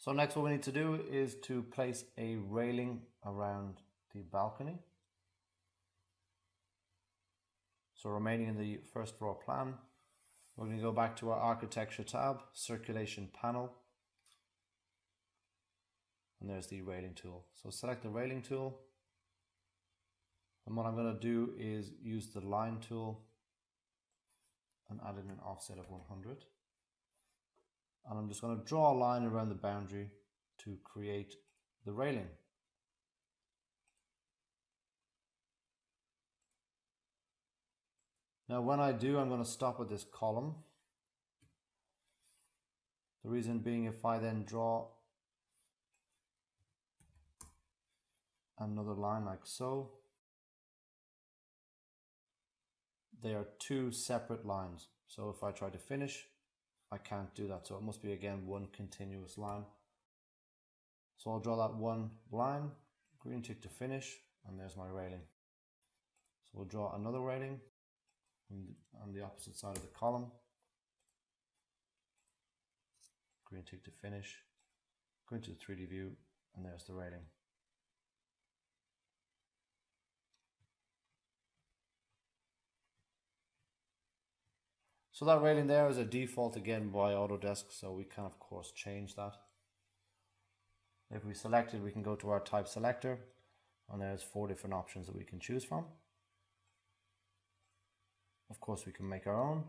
So next what we need to do is to place a railing around the balcony. So remaining in the first floor plan, we're going to go back to our architecture tab, circulation panel, and there's the railing tool. So select the railing tool, and what I'm going to do is use the line tool and add in an offset of 100. And I'm just going to draw a line around the boundary to create the railing. Now when I do, I'm going to stop at this column. The reason being, if I then draw another line like so, they are two separate lines. So if I try to finish, I can't do that. So it must be again one continuous line. So I'll draw that one line, green tick to finish, and there's my railing. So we'll draw another railing on the opposite side of the column. Green tick to finish, go into the 3D view, and there's the railing. So that railing there is a default again by Autodesk, so we can of course change that. If we select it, we can go to our type selector, and there's 4 different options that we can choose from. Of course we can make our own.